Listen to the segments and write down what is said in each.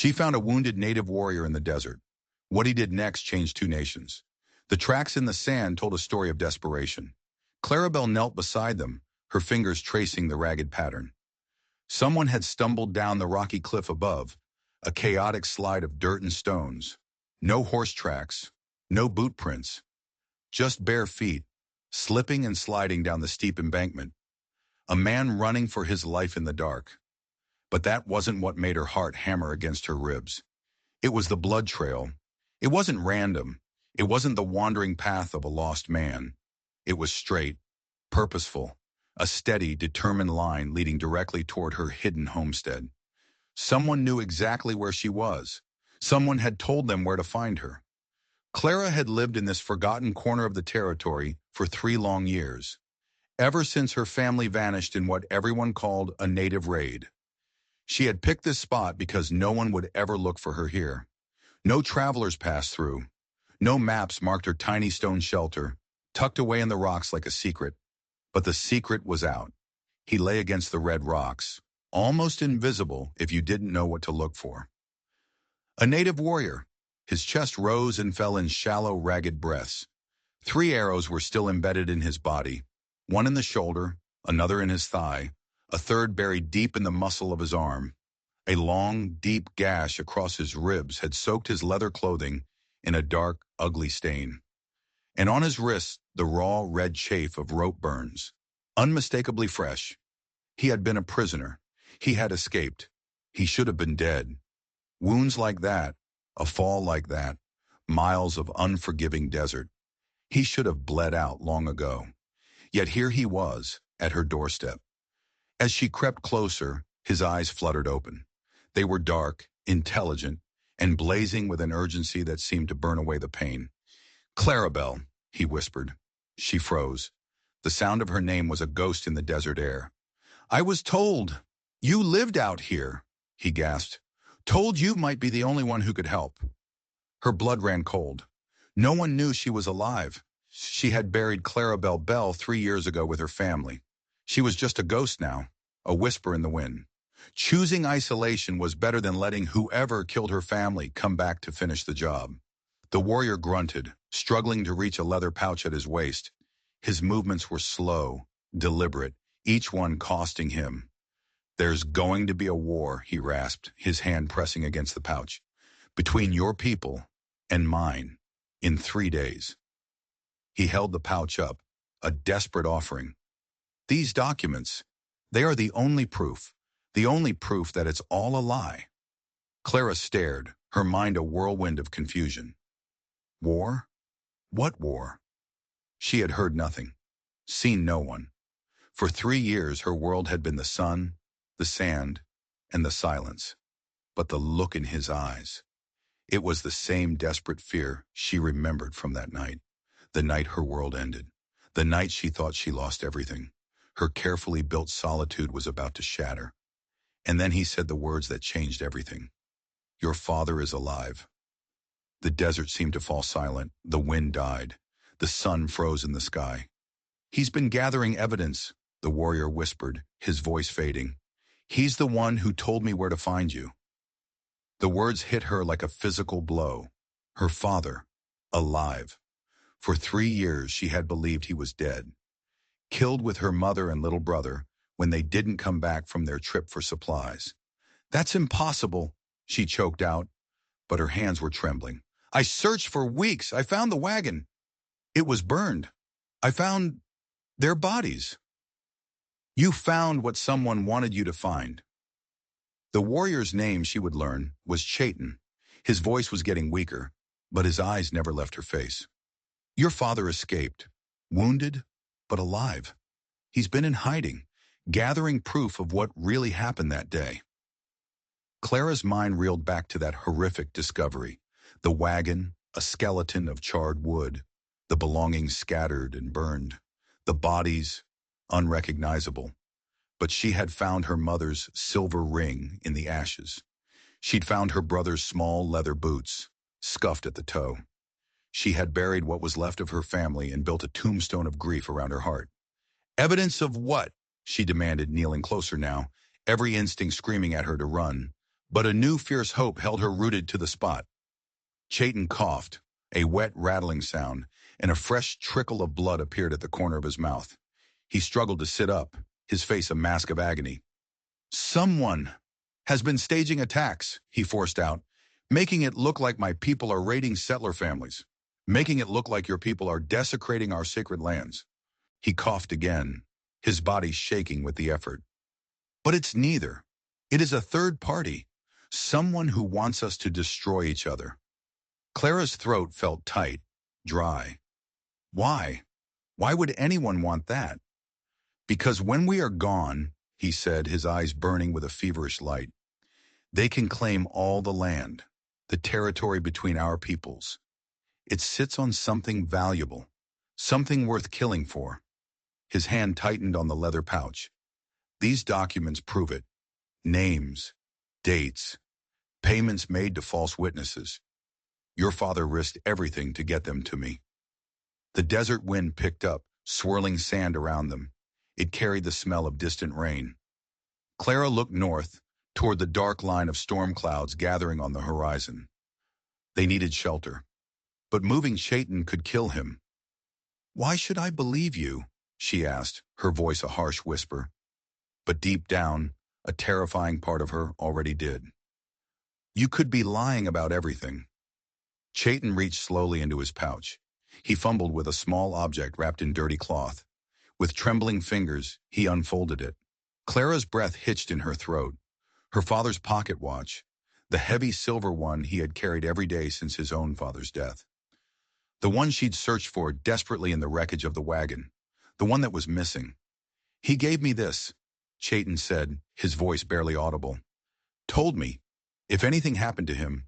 She found a wounded native warrior in the desert. What he did next changed two nations. The tracks in the sand told a story of desperation. Clarabelle knelt beside them, her fingers tracing the ragged pattern. Someone had stumbled down the rocky cliff above, a chaotic slide of dirt and stones. No horse tracks, no boot prints, just bare feet, slipping and sliding down the steep embankment. A man running for his life in the dark. But that wasn't what made her heart hammer against her ribs. It was the blood trail. It wasn't random. It wasn't the wandering path of a lost man. It was straight, purposeful, a steady, determined line leading directly toward her hidden homestead. Someone knew exactly where she was. Someone had told them where to find her. Clara had lived in this forgotten corner of the territory for 3 long years, ever since her family vanished in what everyone called a native raid. She had picked this spot because no one would ever look for her here. No travelers passed through. No maps marked her tiny stone shelter, tucked away in the rocks like a secret. But the secret was out. He lay against the red rocks, almost invisible if you didn't know what to look for. A native warrior. His chest rose and fell in shallow, ragged breaths. 3 arrows were still embedded in his body, one in the shoulder, another in his thigh, a third buried deep in the muscle of his arm. A long, deep gash across his ribs had soaked his leather clothing in a dark, ugly stain. And on his wrists, the raw, red chafe of rope burns, unmistakably fresh. He had been a prisoner. He had escaped. He should have been dead. Wounds like that, a fall like that, miles of unforgiving desert. He should have bled out long ago. Yet here he was, at her doorstep. As she crept closer, his eyes fluttered open. They were dark, intelligent, and blazing with an urgency that seemed to burn away the pain. "Clarabelle," he whispered. She froze. The sound of her name was a ghost in the desert air. "I was told. You lived out here," he gasped. "Told you might be the only one who could help." Her blood ran cold. No one knew she was alive. She had buried Clarabelle Bell 3 years ago with her family. She was just a ghost now, a whisper in the wind. Choosing isolation was better than letting whoever killed her family come back to finish the job. The warrior grunted, struggling to reach a leather pouch at his waist. His movements were slow, deliberate, each one costing him. "There's going to be a war," he rasped, his hand pressing against the pouch. "Between your people and mine, in 3 days." He held the pouch up, a desperate offering. "These documents, they are the only proof that it's all a lie." Clara stared, her mind a whirlwind of confusion. War? What war? She had heard nothing, seen no one. For 3 years her world had been the sun, the sand, and the silence. But the look in his eyes. It was the same desperate fear she remembered from that night. The night her world ended. The night she thought she lost everything. Her carefully built solitude was about to shatter. And then he said the words that changed everything. "Your father is alive." The desert seemed to fall silent. The wind died. The sun froze in the sky. "He's been gathering evidence," the warrior whispered, his voice fading. "He's the one who told me where to find you." The words hit her like a physical blow. Her father, alive. For 3 years she had believed he was dead. Killed with her mother and little brother when they didn't come back from their trip for supplies. "That's impossible," she choked out, but her hands were trembling. "I searched for weeks. I found the wagon. It was burned. I found their bodies." "You found what someone wanted you to find." The warrior's name, she would learn, was Chaitin. His voice was getting weaker, but his eyes never left her face. "Your father escaped, wounded, but alive. He's been in hiding, gathering proof of what really happened that day." Clara's mind reeled back to that horrific discovery. The wagon, a skeleton of charred wood, the belongings scattered and burned, the bodies unrecognizable. But she had found her mother's silver ring in the ashes. She'd found her brother's small leather boots, scuffed at the toe. She had buried what was left of her family and built a tombstone of grief around her heart. "Evidence of what?" she demanded, kneeling closer now, every instinct screaming at her to run. But a new fierce hope held her rooted to the spot. Chayton coughed, a wet rattling sound, and a fresh trickle of blood appeared at the corner of his mouth. He struggled to sit up, his face a mask of agony. "Someone has been staging attacks," he forced out, "making it look like my people are raiding settler families, making it look like your people are desecrating our sacred lands." He coughed again, his body shaking with the effort. "But it's neither. It is a third party, someone who wants us to destroy each other." Clara's throat felt tight, dry. Why? Why would anyone want that? "Because when we are gone," he said, his eyes burning with a feverish light, "they can claim all the land, the territory between our peoples. It sits on something valuable, something worth killing for." His hand tightened on the leather pouch. "These documents prove it. Names, dates, payments made to false witnesses. Your father risked everything to get them to me." The desert wind picked up, swirling sand around them. It carried the smell of distant rain. Clara looked north, toward the dark line of storm clouds gathering on the horizon. They needed shelter. But moving Chayton could kill him. "Why should I believe you?" she asked, her voice a harsh whisper. But deep down, a terrifying part of her already did. "You could be lying about everything." Chayton reached slowly into his pouch. He fumbled with a small object wrapped in dirty cloth. With trembling fingers, he unfolded it. Clara's breath hitched in her throat. Her father's pocket watch, the heavy silver one he had carried every day since his own father's death. The one she'd searched for desperately in the wreckage of the wagon. The one that was missing. "He gave me this," Chayton said, his voice barely audible. "Told me, if anything happened to him,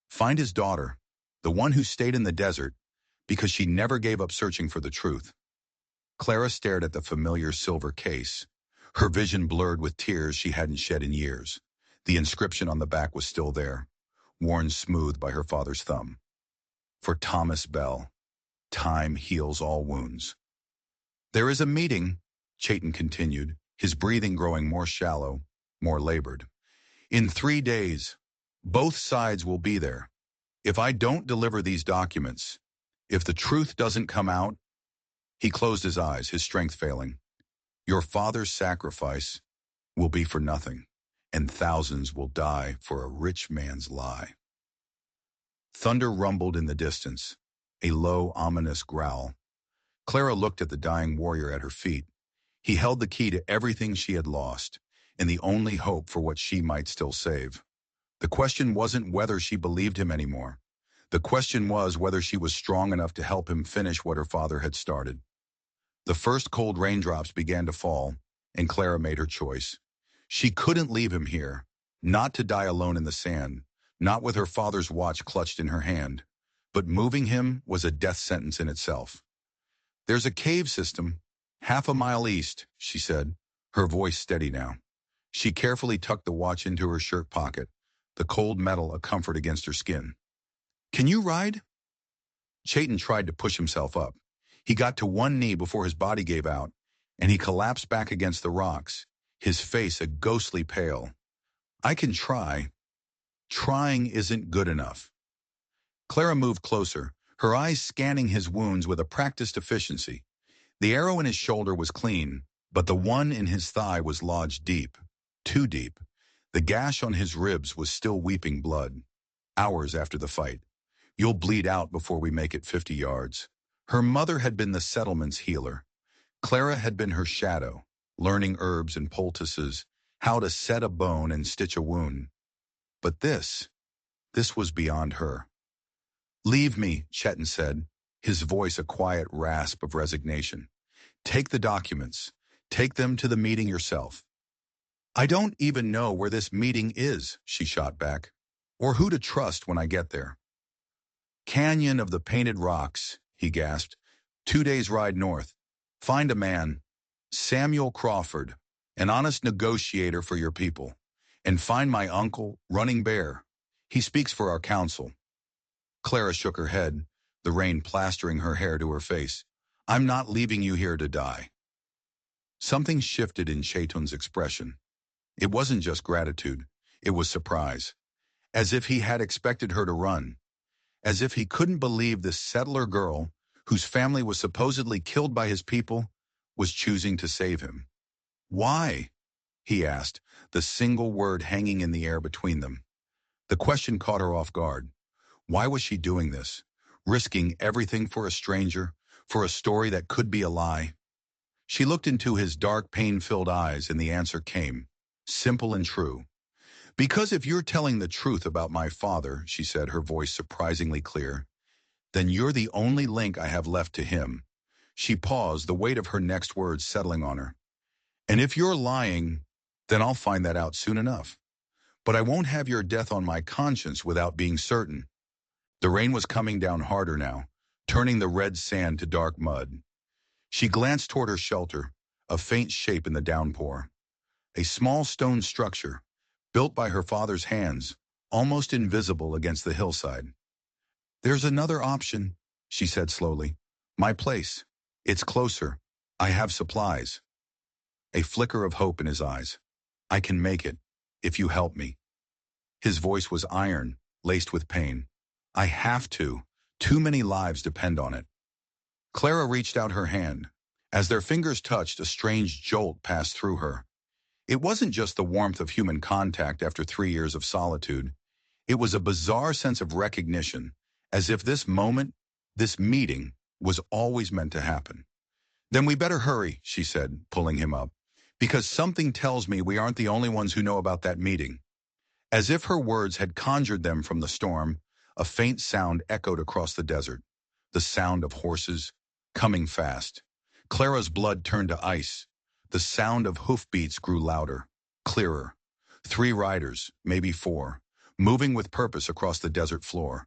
find his daughter, the one who stayed in the desert, because she never gave up searching for the truth." Clara stared at the familiar silver case, her vision blurred with tears she hadn't shed in years. The inscription on the back was still there, worn smooth by her father's thumb. "For Thomas Bell, time heals all wounds." "There is a meeting," Chayton continued, his breathing growing more shallow, more labored. "In 3 days, both sides will be there. If I don't deliver these documents, if the truth doesn't come out—" He closed his eyes, his strength failing. "Your father's sacrifice will be for nothing, and thousands will die for a rich man's lie." Thunder rumbled in the distance, a low, ominous growl. Clara looked at the dying warrior at her feet. He held the key to everything she had lost, and the only hope for what she might still save. The question wasn't whether she believed him anymore. The question was whether she was strong enough to help him finish what her father had started. The first cold raindrops began to fall, and Clara made her choice. She couldn't leave him here, not to die alone in the sand, not with her father's watch clutched in her hand. But moving him was a death sentence in itself. "There's a cave system, half a mile east," she said, her voice steady now. She carefully tucked the watch into her shirt pocket, the cold metal a comfort against her skin. "Can you ride?" Chayton tried to push himself up. He got to one knee before his body gave out, and he collapsed back against the rocks, his face a ghostly pale. "I can try. Trying isn't good enough." Clara moved closer, her eyes scanning his wounds with a practiced efficiency. The arrow in his shoulder was clean, but the one in his thigh was lodged deep, too deep. The gash on his ribs was still weeping blood. Hours after the fight. "You'll bleed out before we make it 50 yards. Her mother had been the settlement's healer. Clara had been her shadow, learning herbs and poultices, how to set a bone and stitch a wound. But this was beyond her. "Leave me," Chayton said, his voice a quiet rasp of resignation. "Take the documents. Take them to the meeting yourself." "I don't even know where this meeting is," she shot back, "or who to trust when I get there." "Canyon of the Painted Rocks," he gasped. 2 days' ride north. Find a man, Samuel Crawford, an honest negotiator for your people. And find my uncle, Running Bear. He speaks for our council." Clara shook her head, the rain plastering her hair to her face. "I'm not leaving you here to die." Something shifted in Chayton's expression. It wasn't just gratitude. It was surprise, as if he had expected her to run, as if he couldn't believe this settler girl, whose family was supposedly killed by his people, was choosing to save him. Why? He asked, the single word hanging in the air between them. The question caught her off guard. Why was she doing this? Risking everything for a stranger, for a story that could be a lie? She looked into his dark, pain-filled eyes, and the answer came, simple and true. Because if you're telling the truth about my father, she said, her voice surprisingly clear, then you're the only link I have left to him. She paused, the weight of her next words settling on her. And if you're lying, then I'll find that out soon enough. But I won't have your death on my conscience without being certain. The rain was coming down harder now, turning the red sand to dark mud. She glanced toward her shelter, a faint shape in the downpour. A small stone structure, built by her father's hands, almost invisible against the hillside. There's another option, she said slowly. My place. It's closer. I have supplies. A flicker of hope in his eyes. I can make it, if you help me. His voice was iron, laced with pain. I have to. Too many lives depend on it. Clara reached out her hand. As their fingers touched, a strange jolt passed through her. It wasn't just the warmth of human contact after 3 years of solitude. It was a bizarre sense of recognition, as if this moment, this meeting, was always meant to happen. Then we better hurry, she said, pulling him up, because something tells me we aren't the only ones who know about that meeting. As if her words had conjured them from the storm, a faint sound echoed across the desert, the sound of horses, coming fast. Clara's blood turned to ice. The sound of hoofbeats grew louder, clearer. 3 riders, maybe 4, moving with purpose across the desert floor.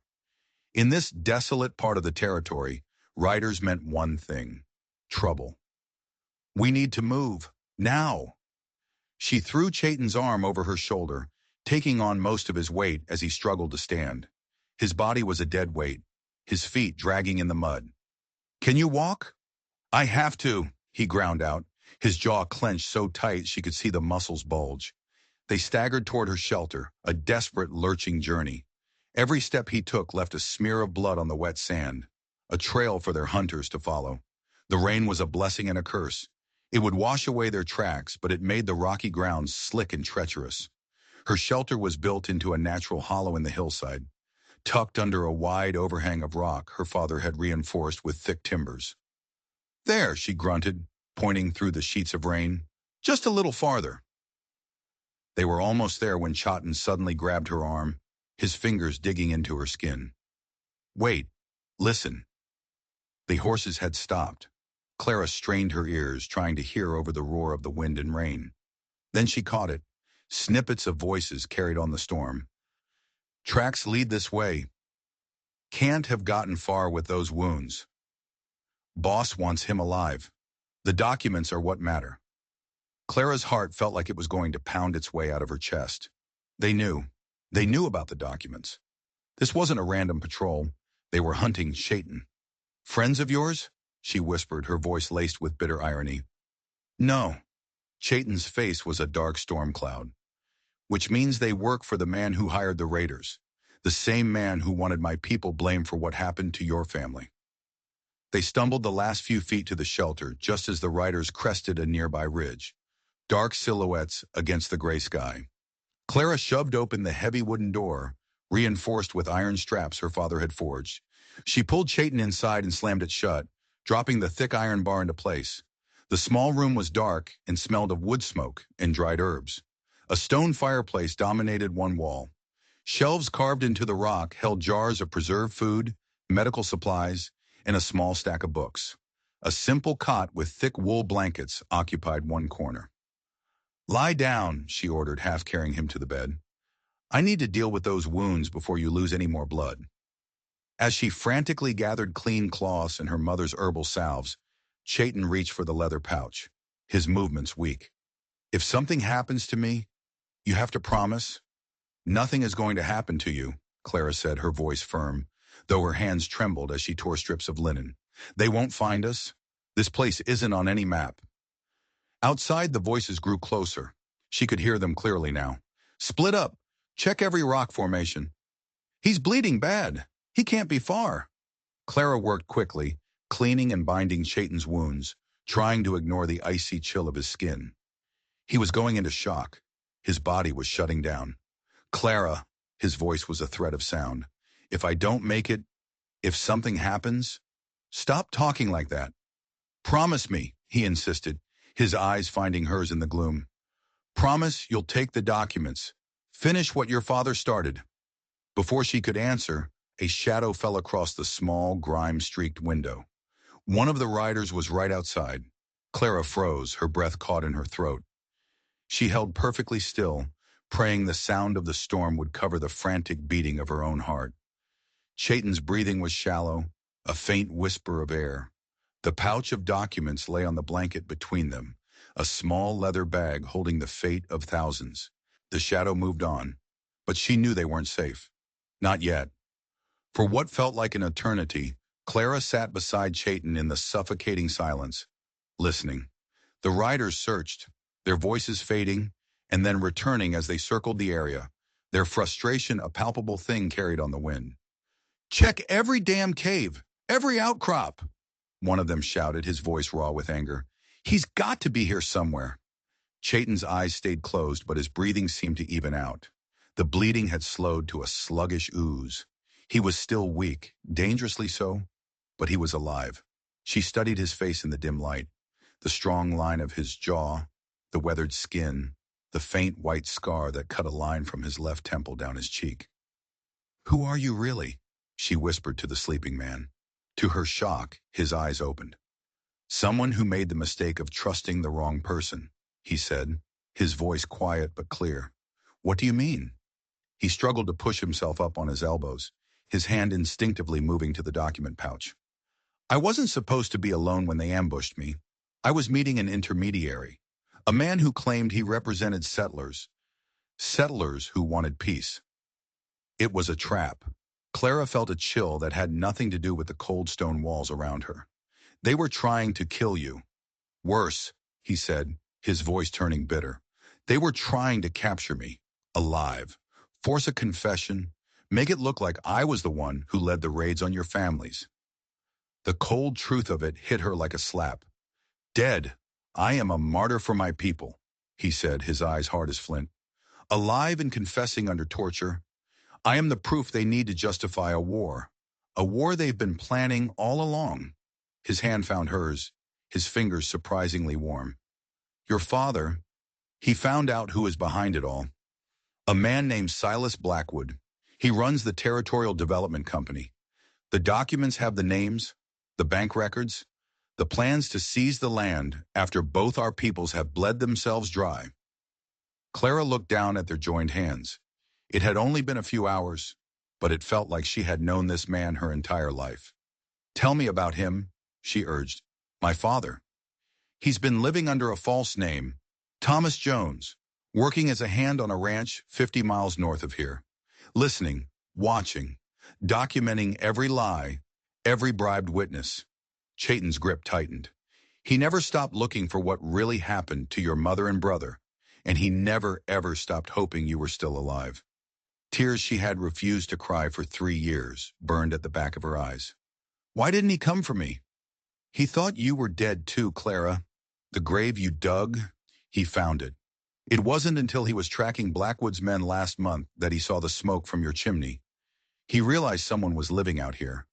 In this desolate part of the territory, riders meant one thing: trouble. We need to move, now. She threw Chaitin's arm over her shoulder, taking on most of his weight as he struggled to stand. His body was a dead weight, his feet dragging in the mud. Can you walk? I have to, he ground out, his jaw clenched so tight she could see the muscles bulge. They staggered toward her shelter, a desperate, lurching journey. Every step he took left a smear of blood on the wet sand, a trail for their hunters to follow. The rain was a blessing and a curse. It would wash away their tracks, but it made the rocky ground slick and treacherous. Her shelter was built into a natural hollow in the hillside. Tucked under a wide overhang of rock her father had reinforced with thick timbers. There, she grunted, pointing through the sheets of rain. Just a little farther. They were almost there when Chaitin suddenly grabbed her arm, his fingers digging into her skin. Wait, listen. The horses had stopped. Clara strained her ears, trying to hear over the roar of the wind and rain. Then she caught it. Snippets of voices carried on the storm. Tracks lead this way. Can't have gotten far with those wounds. Boss wants him alive. The documents are what matter. Clara's heart felt like it was going to pound its way out of her chest. They knew. They knew about the documents. This wasn't a random patrol. They were hunting Chaitin. Friends of yours? She whispered, her voice laced with bitter irony. No. Chaitin's face was a dark storm cloud. Which means they work for the man who hired the raiders. The same man who wanted my people blamed for what happened to your family. They stumbled the last few feet to the shelter just as the riders crested a nearby ridge. Dark silhouettes against the gray sky. Clara shoved open the heavy wooden door, reinforced with iron straps her father had forged. She pulled Chaitin inside and slammed it shut, dropping the thick iron bar into place. The small room was dark and smelled of wood smoke and dried herbs. A stone fireplace dominated one wall. Shelves carved into the rock held jars of preserved food, medical supplies, and a small stack of books. A simple cot with thick wool blankets occupied one corner. Lie down, she ordered, half carrying him to the bed. I need to deal with those wounds before you lose any more blood. As she frantically gathered clean cloths and her mother's herbal salves, Chaitin reached for the leather pouch, his movements weak. If something happens to me, you have to promise. Nothing is going to happen to you, Clara said, her voice firm, though her hands trembled as she tore strips of linen. They won't find us. This place isn't on any map. Outside, the voices grew closer. She could hear them clearly now. Split up. Check every rock formation. He's bleeding bad. He can't be far. Clara worked quickly, cleaning and binding Chayton's wounds, trying to ignore the icy chill of his skin. He was going into shock. His body was shutting down. Clara, his voice was a threat of sound. If I don't make it, if something happens, stop talking like that. Promise me, he insisted, his eyes finding hers in the gloom. Promise you'll take the documents. Finish what your father started. Before she could answer, a shadow fell across the small, grime-streaked window. One of the riders was right outside. Clara froze, her breath caught in her throat. She held perfectly still, praying the sound of the storm would cover the frantic beating of her own heart. Chayton's breathing was shallow, a faint whisper of air. The pouch of documents lay on the blanket between them, a small leather bag holding the fate of thousands. The shadow moved on, but she knew they weren't safe. Not yet. For what felt like an eternity, Clara sat beside Chayton in the suffocating silence, listening. The riders searched, their voices fading, and then returning as they circled the area, their frustration a palpable thing carried on the wind. Check every damn cave, every outcrop, one of them shouted, his voice raw with anger. He's got to be here somewhere. Chayton's eyes stayed closed, but his breathing seemed to even out. The bleeding had slowed to a sluggish ooze. He was still weak, dangerously so, but he was alive. She studied his face in the dim light, the strong line of his jaw, the weathered skin, the faint white scar that cut a line from his left temple down his cheek. Who are you really? She whispered to the sleeping man. To her shock, his eyes opened. Someone who made the mistake of trusting the wrong person, he said, his voice quiet but clear. What do you mean? He struggled to push himself up on his elbows, his hand instinctively moving to the document pouch. I wasn't supposed to be alone when they ambushed me. I was meeting an intermediary, a man who claimed he represented settlers who wanted peace. It was a trap. Clara felt a chill that had nothing to do with the cold stone walls around her. They were trying to kill you. Worse, he said, his voice turning bitter. They were trying to capture me, alive, force a confession, make it look like I was the one who led the raids on your families. The cold truth of it hit her like a slap. Dead, I am a martyr for my people, he said, his eyes hard as flint. Alive and confessing under torture, I am the proof they need to justify a war they've been planning all along. His hand found hers, his fingers surprisingly warm. Your father, he found out who is behind it all. A man named Silas Blackwood. He runs the Territorial Development Company. The documents have the names, the bank records, the plans to seize the land after both our peoples have bled themselves dry. Clara looked down at their joined hands. It had only been a few hours, but it felt like she had known this man her entire life. Tell me about him, she urged. My father. He's been living under a false name, Thomas Jones, working as a hand on a ranch 50 miles north of here. Listening, watching, documenting every lie, every bribed witness. Chayton's grip tightened. He never stopped looking for what really happened to your mother and brother, and he never ever stopped hoping you were still alive. Tears she had refused to cry for 3 years burned at the back of her eyes. Why didn't he come for me? He thought you were dead too, Clara. The grave you dug, he found it. It wasn't until he was tracking Blackwood's men last month that he saw the smoke from your chimney. He realized someone was living out here.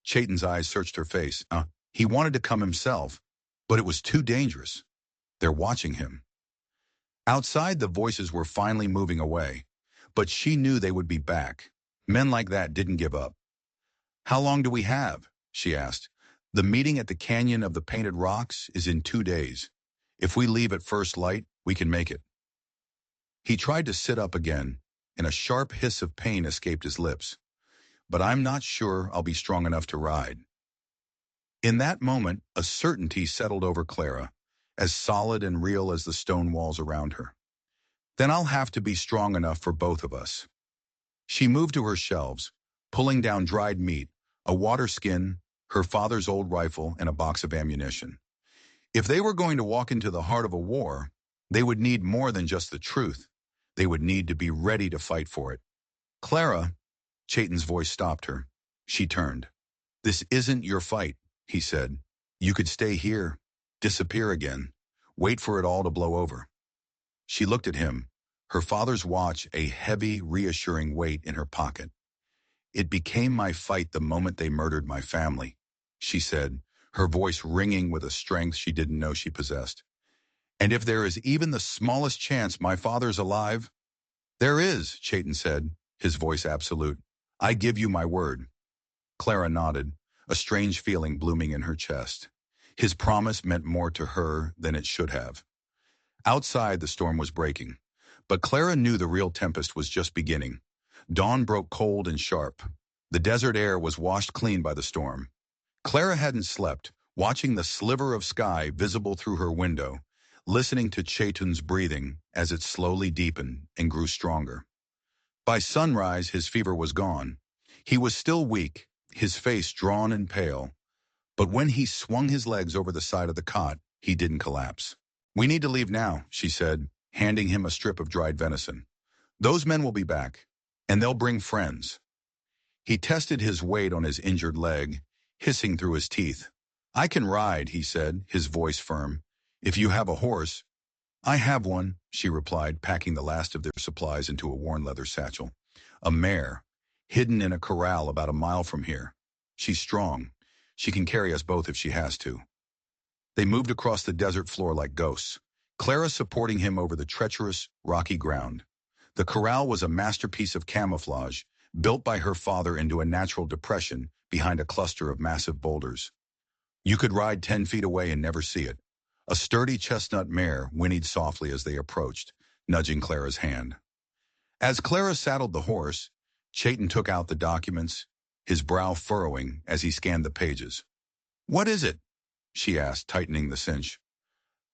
Chayton's eyes searched her face. He wanted to come himself, but it was too dangerous. They're watching him. Outside, the voices were finally moving away, but she knew they would be back. Men like that didn't give up. How long do we have? She asked. The meeting at the Canyon of the Painted Rocks is in 2 days. If we leave at first light, we can make it. He tried to sit up again, and a sharp hiss of pain escaped his lips. But I'm not sure I'll be strong enough to ride. In that moment, a certainty settled over Clara, as solid and real as the stone walls around her. Then I'll have to be strong enough for both of us. She moved to her shelves, pulling down dried meat, a water skin, her father's old rifle, and a box of ammunition. If they were going to walk into the heart of a war, they would need more than just the truth. They would need to be ready to fight for it. Clara, Chayton's voice stopped her. She turned. This isn't your fight, he said. You could stay here, disappear again, wait for it all to blow over. She looked at him, her father's watch a heavy, reassuring weight in her pocket. It became my fight the moment they murdered my family, she said, her voice ringing with a strength she didn't know she possessed. And if there is even the smallest chance my father's alive? There is, Chayton said, his voice absolute. I give you my word. Clara nodded, a strange feeling blooming in her chest. His promise meant more to her than it should have. Outside, the storm was breaking, but Clara knew the real tempest was just beginning. Dawn broke cold and sharp. The desert air was washed clean by the storm. Clara hadn't slept, watching the sliver of sky visible through her window, listening to Chayton's breathing as it slowly deepened and grew stronger. By sunrise, his fever was gone. He was still weak, his face drawn and pale, but when he swung his legs over the side of the cot, he didn't collapse. We need to leave now, she said, handing him a strip of dried venison. Those men will be back, and they'll bring friends. He tested his weight on his injured leg, hissing through his teeth. I can ride, he said, his voice firm. If you have a horse. I have one, she replied, packing the last of their supplies into a worn leather satchel. A mare, hidden in a corral about a mile from here. She's strong. She can carry us both if she has to. They moved across the desert floor like ghosts, Clara supporting him over the treacherous, rocky ground. The corral was a masterpiece of camouflage, built by her father into a natural depression behind a cluster of massive boulders. You could ride 10 feet away and never see it. A sturdy chestnut mare whinnied softly as they approached, nudging Clara's hand. As Clara saddled the horse, Chayton took out the documents, his brow furrowing as he scanned the pages. What is it? She asked, tightening the cinch.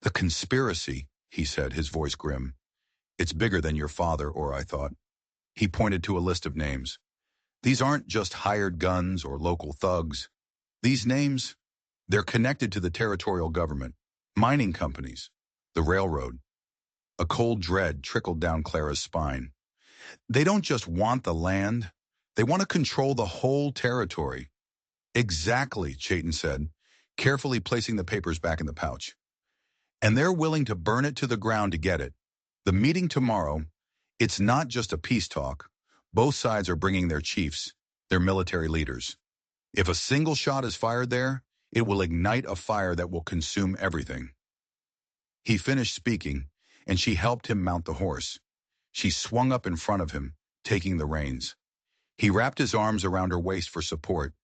The conspiracy, he said, his voice grim. It's bigger than your father, or I thought. He pointed to a list of names. These aren't just hired guns or local thugs. These names, they're connected to the territorial government, mining companies, the railroad. A cold dread trickled down Clara's spine. They don't just want the land, they want to control the whole territory. Exactly, Chayton said, carefully placing the papers back in the pouch. And they're willing to burn it to the ground to get it. The meeting tomorrow, it's not just a peace talk. Both sides are bringing their chiefs, their military leaders. If a single shot is fired there, it will ignite a fire that will consume everything. He finished speaking, and she helped him mount the horse. She swung up in front of him, taking the reins. He wrapped his arms around her waist for support,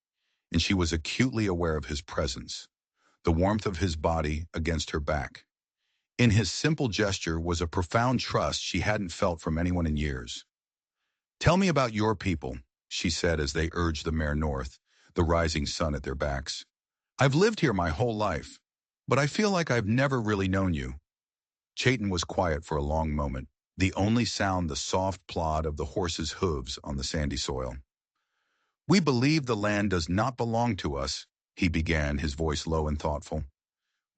and she was acutely aware of his presence, the warmth of his body against her back. In his simple gesture was a profound trust she hadn't felt from anyone in years. Tell me about your people, she said as they urged the mare north, the rising sun at their backs. I've lived here my whole life, but I feel like I've never really known you. Chayton was quiet for a long moment, the only sound the soft plod of the horse's hooves on the sandy soil. We believe the land does not belong to us, he began, his voice low and thoughtful.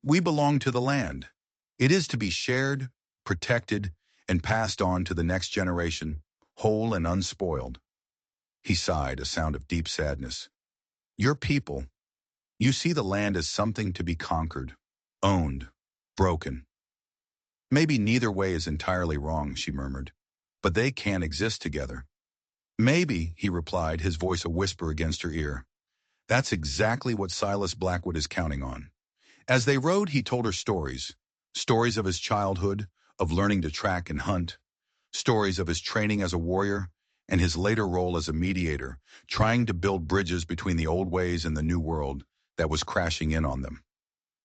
We belong to the land. It is to be shared, protected, and passed on to the next generation, whole and unspoiled. He sighed, a sound of deep sadness. Your people, you see the land as something to be conquered, owned, broken. Maybe neither way is entirely wrong, she murmured, but they can't exist together. Maybe, he replied, his voice a whisper against her ear. That's exactly what Silas Blackwood is counting on. As they rode, he told her stories of his childhood, of learning to track and hunt, stories of his training as a warrior, and his later role as a mediator, trying to build bridges between the old ways and the new world that was crashing in on them.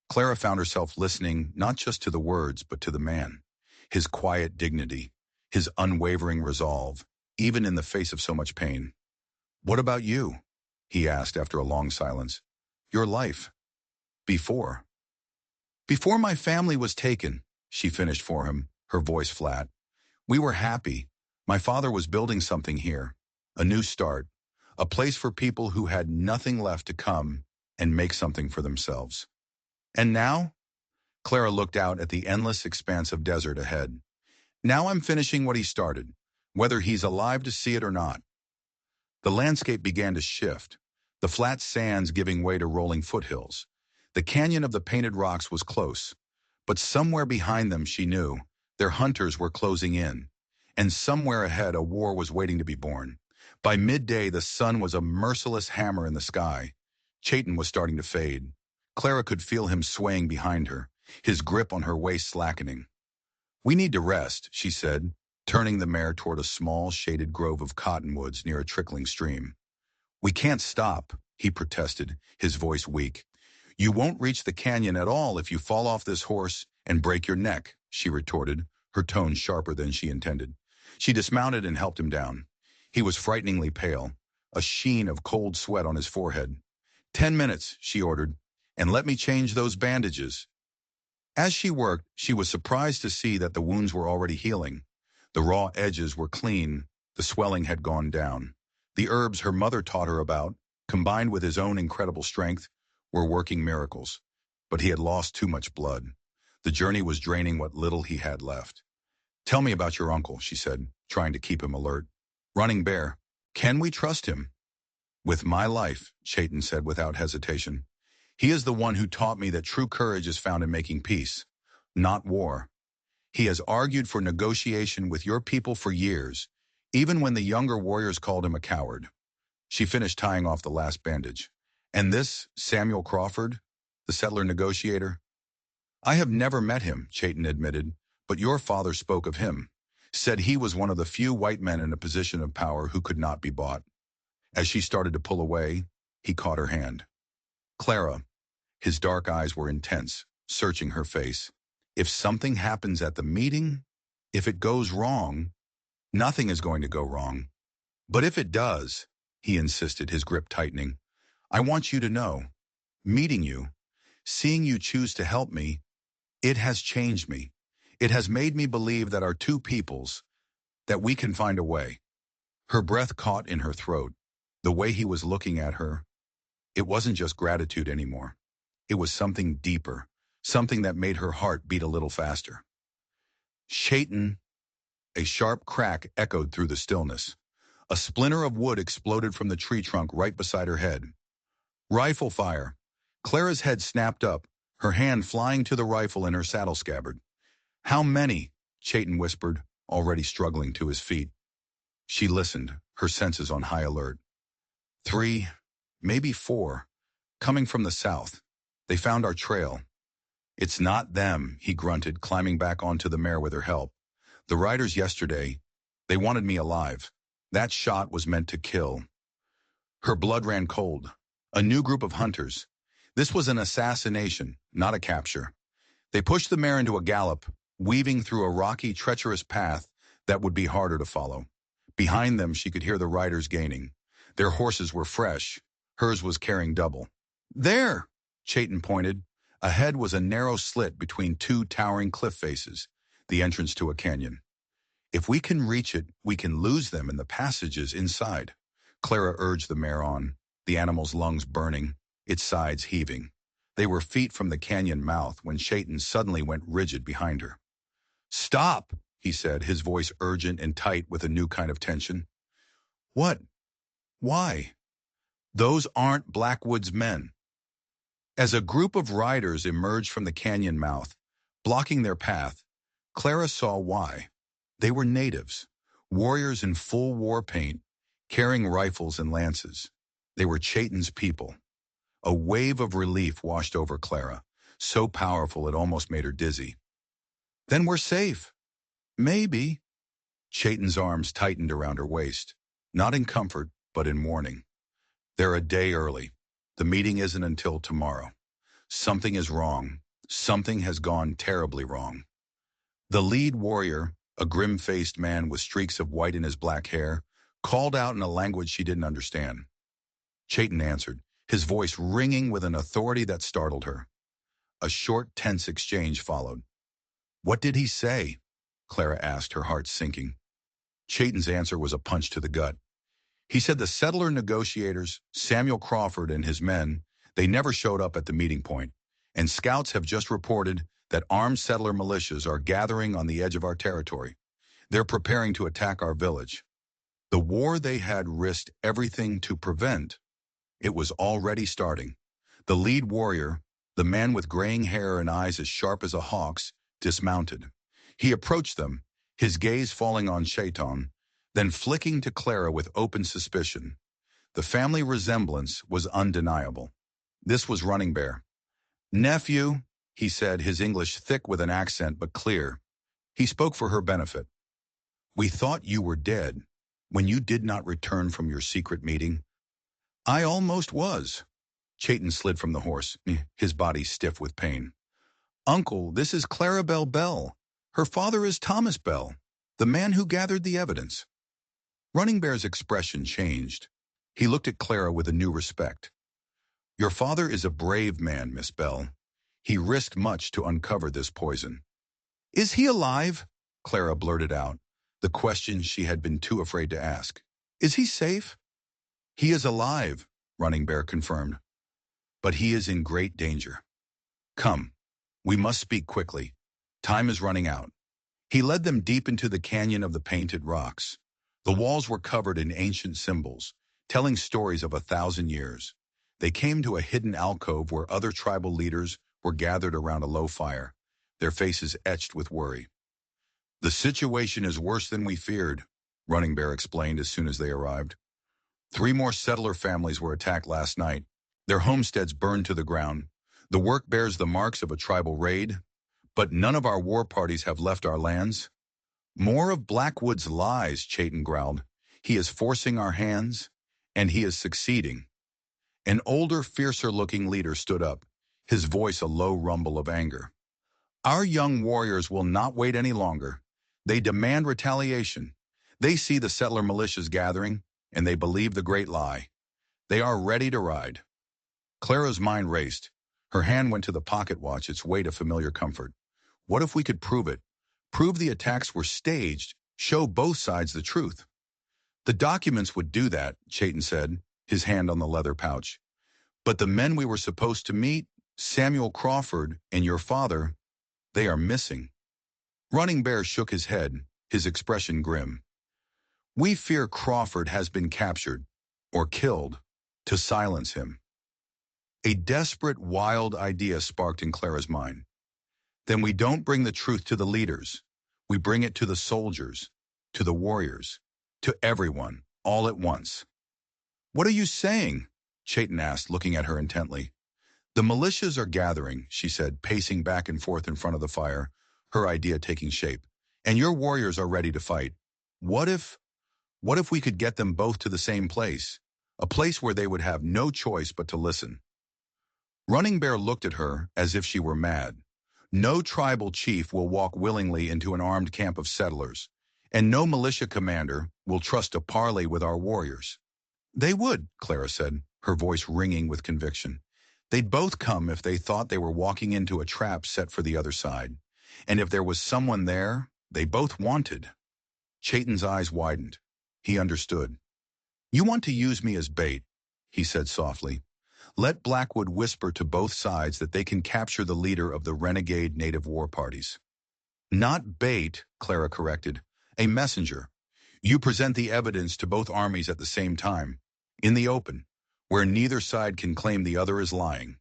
Clara found herself listening not just to the words, but to the man, his quiet dignity, his unwavering resolve, even in the face of so much pain. What about you? He asked after a long silence. Your life. Before. Before my family was taken, she finished for him, her voice flat. We were happy. My father was building something here, a new start, a place for people who had nothing left to come and make something for themselves. And now? Clara looked out at the endless expanse of desert ahead. Now I'm finishing what he started, whether he's alive to see it or not. The landscape began to shift, the flat sands giving way to rolling foothills. The canyon of the painted rocks was close, but somewhere behind them, she knew, their hunters were closing in. And somewhere ahead, a war was waiting to be born. By midday, the sun was a merciless hammer in the sky. Chayton was starting to fade. Clara could feel him swaying behind her, his grip on her waist slackening. "We need to rest," she said, turning the mare toward a small, shaded grove of cottonwoods near a trickling stream. "We can't stop," he protested, his voice weak. "You won't reach the canyon at all if you fall off this horse and break your neck," she retorted, her tone sharper than she intended. She dismounted and helped him down. He was frighteningly pale, a sheen of cold sweat on his forehead. "10 minutes," she ordered, "and let me change those bandages." As she worked, she was surprised to see that the wounds were already healing. The raw edges were clean, the swelling had gone down. The herbs her mother taught her about, combined with his own incredible strength, were working miracles. But he had lost too much blood. The journey was draining what little he had left. "Tell me about your uncle," she said, trying to keep him alert. "Running Bear. Can we trust him?" "With my life," Chayton said without hesitation. "He is the one who taught me that true courage is found in making peace, not war. He has argued for negotiation with your people for years, even when the younger warriors called him a coward." She finished tying off the last bandage. "And this, Samuel Crawford, the settler negotiator?" "I have never met him," Chayton admitted, "but your father spoke of him. Said he was one of the few white men in a position of power who could not be bought." As she started to pull away, he caught her hand. "Clara." His dark eyes were intense, searching her face. "If something happens at the meeting, if it goes wrong, nothing is going to go wrong. But if it does," he insisted, his grip tightening, "I want you to know. Meeting you, seeing you choose to help me, it has changed me. It has made me believe that our two peoples, that we can find a way." Her breath caught in her throat. The way he was looking at her, it wasn't just gratitude anymore. It was something deeper, something that made her heart beat a little faster. "Chayton." A sharp crack echoed through the stillness. A splinter of wood exploded from the tree trunk right beside her head. Rifle fire. Clara's head snapped up, her hand flying to the rifle in her saddle scabbard. "How many?" Chayton whispered, already struggling to his feet. She listened, her senses on high alert. "3, maybe 4, coming from the south. They found our trail." "It's not them," he grunted, climbing back onto the mare with her help. "The riders yesterday, they wanted me alive. That shot was meant to kill." Her blood ran cold. A new group of hunters. This was an assassination, not a capture. They pushed the mare into a gallop, weaving through a rocky, treacherous path that would be harder to follow. Behind them, she could hear the riders gaining. Their horses were fresh. Hers was carrying double. "There!" Chayton pointed. Ahead was a narrow slit between two towering cliff faces, the entrance to a canyon. "If we can reach it, we can lose them in the passages inside." Clara urged the mare on, the animal's lungs burning, its sides heaving. They were feet from the canyon mouth when Chayton suddenly went rigid behind her. "Stop," he said, his voice urgent and tight with a new kind of tension. "What? Why?" "Those aren't Blackwood's men." As a group of riders emerged from the canyon mouth, blocking their path, Clara saw why. They were natives, warriors in full war paint, carrying rifles and lances. They were Chayton's people. A wave of relief washed over Clara, so powerful it almost made her dizzy. "Then we're safe." "Maybe." Chayton's arms tightened around her waist, not in comfort, but in warning. "They're a day early. The meeting isn't until tomorrow. Something is wrong. Something has gone terribly wrong." The lead warrior, a grim-faced man with streaks of white in his black hair, called out in a language she didn't understand. Chayton answered, his voice ringing with an authority that startled her. A short, tense exchange followed. "What did he say?" Clara asked, her heart sinking. Chayton's answer was a punch to the gut. He said the settler negotiators, Samuel Crawford and his men, they never showed up at the meeting point, and scouts have just reported that armed settler militias are gathering on the edge of our territory. They're preparing to attack our village. The war they had risked everything to prevent. It was already starting. The lead warrior, the man with graying hair and eyes as sharp as a hawk's, dismounted. He approached them, his gaze falling on Shaitan, then flicking to Clara with open suspicion. The family resemblance was undeniable. This was Running Bear. "Nephew," he said, his English thick with an accent but clear. He spoke for her benefit. "We thought you were dead when you did not return from your secret meeting." "I almost was." Chayton slid from the horse, his body stiff with pain. "Uncle, this is Clarabelle Bell. Her father is Thomas Bell, the man who gathered the evidence." Running Bear's expression changed. He looked at Clara with a new respect. "Your father is a brave man, Miss Bell. He risked much to uncover this poison." "Is he alive?" Clara blurted out, the question she had been too afraid to ask. "Is he safe?" "He is alive," Running Bear confirmed. "But he is in great danger. Come, we must speak quickly. Time is running out." He led them deep into the canyon of the painted rocks. The walls were covered in ancient symbols, telling stories of 1,000 years. They came to a hidden alcove where other tribal leaders were gathered around a low fire, their faces etched with worry. "The situation is worse than we feared," Running Bear explained as soon as they arrived. 3 more settler families were attacked last night. Their homesteads burned to the ground. The work bears the marks of a tribal raid, but none of our war parties have left our lands. "More of Blackwood's lies," Chayton growled. "He is forcing our hands, and he is succeeding." An older, fiercer-looking leader stood up, his voice a low rumble of anger. "Our young warriors will not wait any longer. They demand retaliation. They see the settler militias gathering, and they believe the great lie. They are ready to ride." Clara's mind raced. Her hand went to the pocket watch, its weight a familiar comfort. What if we could prove it? Prove the attacks were staged, show both sides the truth. "The documents would do that," Chayton said, his hand on the leather pouch. "But the men we were supposed to meet, Samuel Crawford and your father, they are missing." Running Bear shook his head, his expression grim. "We fear Crawford has been captured, or killed, to silence him." A desperate, wild idea sparked in Clara's mind. "Then we don't bring the truth to the leaders. We bring it to the soldiers, to the warriors, to everyone, all at once." "What are you saying?" Chayton asked, looking at her intently. "The militias are gathering," she said, pacing back and forth in front of the fire, her idea taking shape. "And your warriors are ready to fight. What if we could get them both to the same place? A place where they would have no choice but to listen." Running Bear looked at her as if she were mad. "No tribal chief will walk willingly into an armed camp of settlers, and no militia commander will trust a parley with our warriors." "They would," Clara said, her voice ringing with conviction. "They'd both come if they thought they were walking into a trap set for the other side. And if there was someone there they both wanted." Chayton's eyes widened. He understood. "You want to use me as bait," he said softly. "Let Blackwood whisper to both sides that they can capture the leader of the renegade native war parties." "Not bait," Clara corrected. "A messenger. You present the evidence to both armies at the same time, in the open, where neither side can claim the other is lying."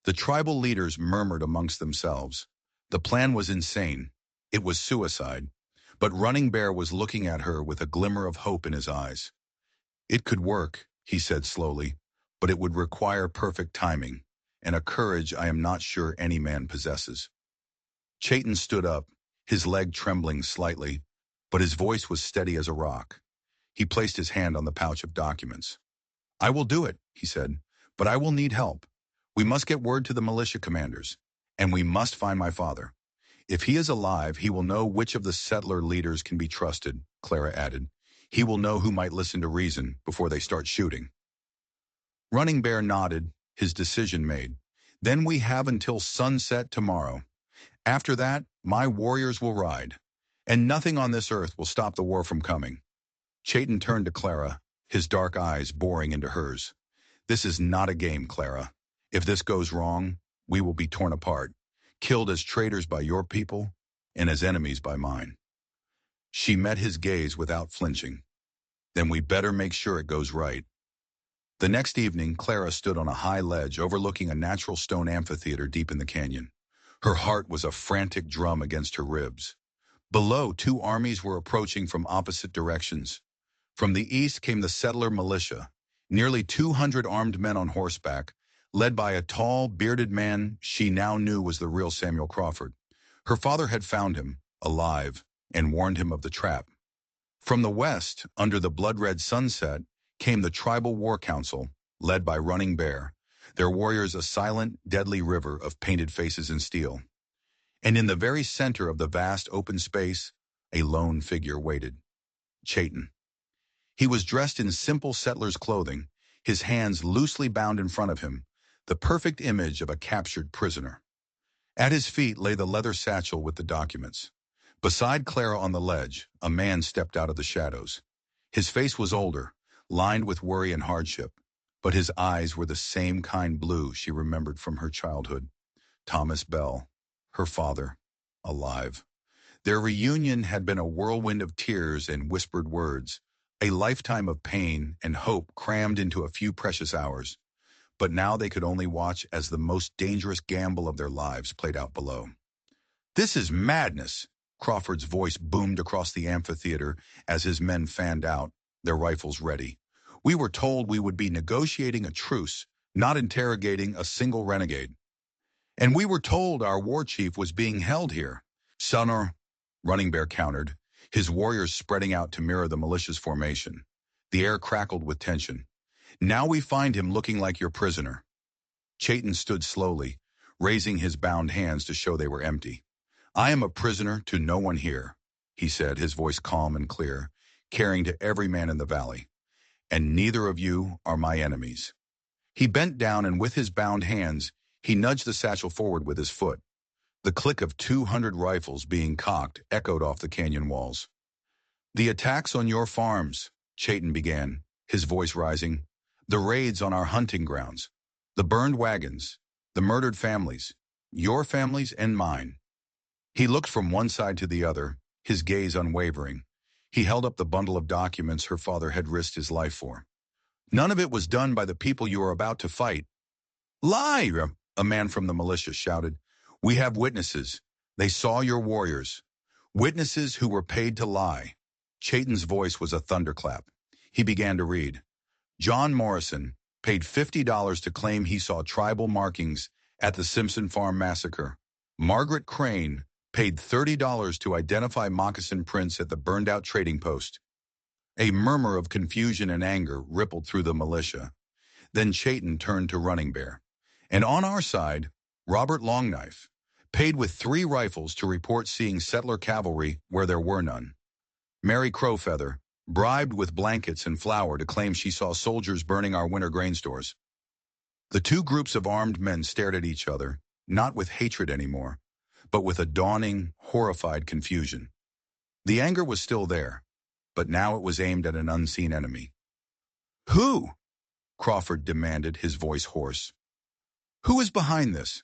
The tribal leaders murmured amongst themselves. The plan was insane. It was suicide. But Running Bear was looking at her with a glimmer of hope in his eyes. "It could work," he said slowly, "but it would require perfect timing, and a courage I am not sure any man possesses." Chayton stood up, his leg trembling slightly, but his voice was steady as a rock. He placed his hand on the pouch of documents. "I will do it," he said, "but I will need help. We must get word to the militia commanders, and we must find my father. If he is alive, he will know which of the settler leaders can be trusted," Clara added. "He will know who might listen to reason before they start shooting." Running Bear nodded, his decision made. "Then we have until sunset tomorrow. After that, my warriors will ride, and nothing on this earth will stop the war from coming." Chayton turned to Clara, his dark eyes boring into hers. "This is not a game, Clara. If this goes wrong, we will be torn apart, killed as traitors by your people and as enemies by mine." She met his gaze without flinching. Then we better make sure it goes right. The next evening, Clara stood on a high ledge overlooking a natural stone amphitheater deep in the canyon. Her heart was a frantic drum against her ribs. Below, two armies were approaching from opposite directions. From the east came the settler militia, nearly 200 armed men on horseback, led by a tall, bearded man she now knew was the real Samuel Crawford. Her father had found him, alive, and warned him of the trap. From the west, under the blood-red sunset, came the tribal war council, led by Running Bear, their warriors a silent, deadly river of painted faces in steel. And in the very center of the vast open space, a lone figure waited. Chayton. He was dressed in simple settler's clothing, his hands loosely bound in front of him, the perfect image of a captured prisoner. At his feet lay the leather satchel with the documents. Beside Clara on the ledge, a man stepped out of the shadows. His face was older, lined with worry and hardship, but his eyes were the same kind blue she remembered from her childhood. Thomas Bell, her father, alive. Their reunion had been a whirlwind of tears and whispered words, a lifetime of pain and hope crammed into a few precious hours. But now they could only watch as the most dangerous gamble of their lives played out below. "This is madness," Crawford's voice boomed across the amphitheater as his men fanned out, their rifles ready. "We were told we would be negotiating a truce, not interrogating a single renegade. And we were told our war chief was being held here." "Sonor," Running Bear countered, his warriors spreading out to mirror the militia's formation. The air crackled with tension. "Now we find him looking like your prisoner." Chayton stood slowly, raising his bound hands to show they were empty. "I am a prisoner to no one here," he said, his voice calm and clear, carrying to every man in the valley. "And neither of you are my enemies." He bent down and with his bound hands, he nudged the satchel forward with his foot. The click of 200 rifles being cocked echoed off the canyon walls. "The attacks on your farms," Chayton began, his voice rising. "The raids on our hunting grounds. The burned wagons. The murdered families. Your families and mine." He looked from one side to the other, his gaze unwavering. He held up the bundle of documents her father had risked his life for. "None of it was done by the people you are about to fight." "Lie!" a man from the militia shouted. "We have witnesses. They saw your warriors. Witnesses who were paid to lie." Chayton's voice was a thunderclap. He began to read. "John Morrison, paid $50 to claim he saw tribal markings at the Simpson Farm massacre. Margaret Crane, paid $30 to identify moccasin prints at the burned-out trading post." A murmur of confusion and anger rippled through the militia. Then Chayton turned to Running Bear. "And on our side, Robert Longknife, paid with 3 rifles to report seeing settler cavalry where there were none. Mary Crowfeather, bribed with blankets and flour to claim she saw soldiers burning our winter grain stores." The two groups of armed men stared at each other, not with hatred anymore, but with a dawning, horrified confusion. The anger was still there, but now it was aimed at an unseen enemy. "Who?" Crawford demanded, his voice hoarse. "Who is behind this?"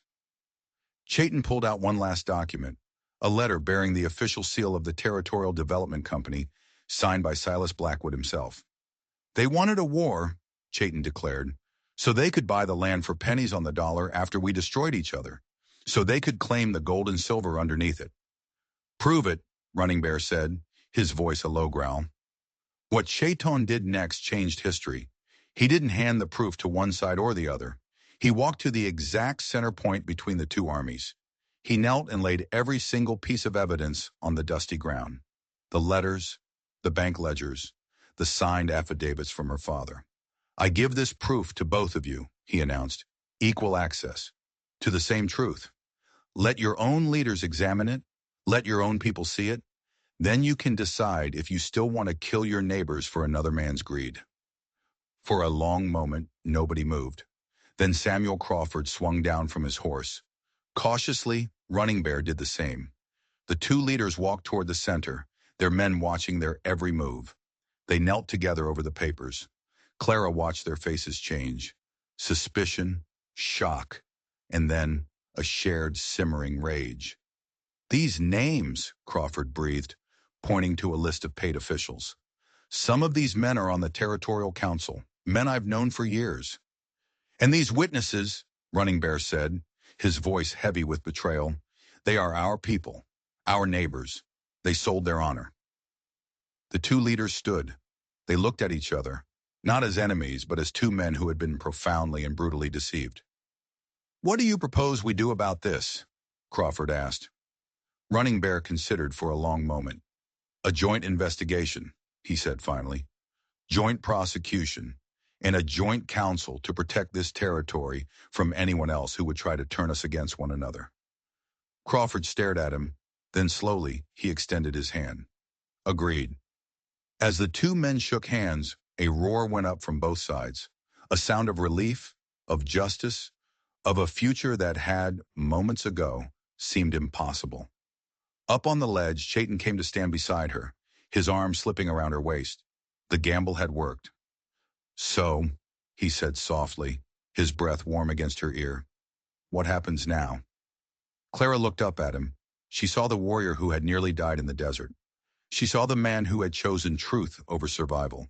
Chayton pulled out one last document, a letter bearing the official seal of the Territorial Development Company, signed by Silas Blackwood himself. "They wanted a war," Chayton declared, "so they could buy the land for pennies on the dollar after we destroyed each other, so they could claim the gold and silver underneath it." "Prove it," Running Bear said, his voice a low growl. What Chayton did next changed history. He didn't hand the proof to one side or the other. He walked to the exact center point between the two armies. He knelt and laid every single piece of evidence on the dusty ground. The letters, the bank ledgers, the signed affidavits from her father. "I give this proof to both of you," he announced. "Equal access to the same truth. Let your own leaders examine it. Let your own people see it. Then you can decide if you still want to kill your neighbors for another man's greed." For a long moment, nobody moved. Then Samuel Crawford swung down from his horse. Cautiously, Running Bear did the same. The two leaders walked toward the center, their men watching their every move. They knelt together over the papers. Clara watched their faces change. Suspicion, shock, and then a shared simmering rage. "These names," Crawford breathed. pointing to a list of paid officials. Some of these men are on the Territorial Council, men I've known for years. And these witnesses, Running Bear said, his voice heavy with betrayal, they are our people, our neighbors. They sold their honor. The two leaders stood. They looked at each other, not as enemies, but as two men who had been profoundly and brutally deceived. "What do you propose we do about this?" Crawford asked. Running Bear considered for a long moment. "A joint investigation," he said finally. "Joint prosecution, and a joint council to protect this territory from anyone else who would try to turn us against one another." Crawford stared at him, then slowly he extended his hand. "Agreed." As the two men shook hands, a roar went up from both sides, a sound of relief, of justice, of a future that had, moments ago, seemed impossible. Up on the ledge, Chayton came to stand beside her, his arm slipping around her waist. The gamble had worked. "So," he said softly, his breath warm against her ear, "what happens now?" Clara looked up at him. She saw the warrior who had nearly died in the desert. She saw the man who had chosen truth over survival,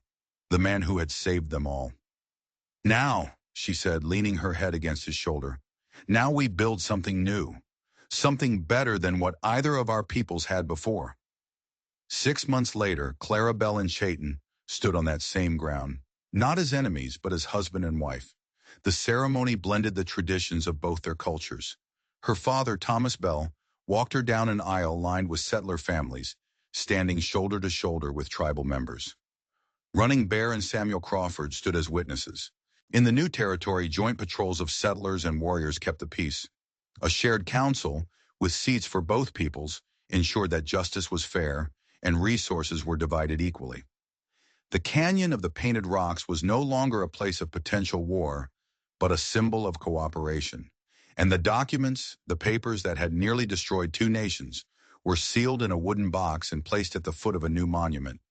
the man who had saved them all. "Now," she said, leaning her head against his shoulder, "now we build something new, something better than what either of our peoples had before." 6 months later, Clarabelle and Chayton stood on that same ground, not as enemies, but as husband and wife. The ceremony blended the traditions of both their cultures. Her father, Thomas Bell, walked her down an aisle lined with settler families, standing shoulder to shoulder with tribal members. Running Bear and Samuel Crawford stood as witnesses. In the new territory, joint patrols of settlers and warriors kept the peace. A shared council, with seats for both peoples, ensured that justice was fair and resources were divided equally. The Canyon of the Painted Rocks was no longer a place of potential war, but a symbol of cooperation. And the documents, the papers that had nearly destroyed two nations, were sealed in a wooden box and placed at the foot of a new monument,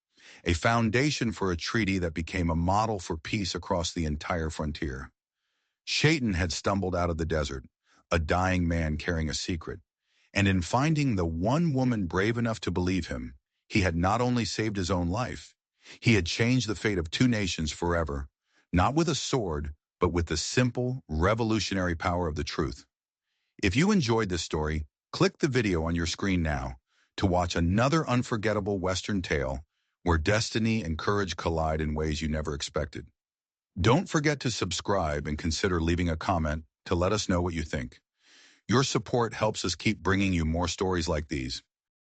a foundation for a treaty that became a model for peace across the entire frontier. Chayton had stumbled out of the desert, a dying man carrying a secret, and in finding the one woman brave enough to believe him, he had not only saved his own life, he had changed the fate of two nations forever, not with a sword, but with the simple, revolutionary power of the truth. If you enjoyed this story, click the video on your screen now to watch another unforgettable Western tale where destiny and courage collide in ways you never expected. Don't forget to subscribe and consider leaving a comment to let us know what you think. Your support helps us keep bringing you more stories like these.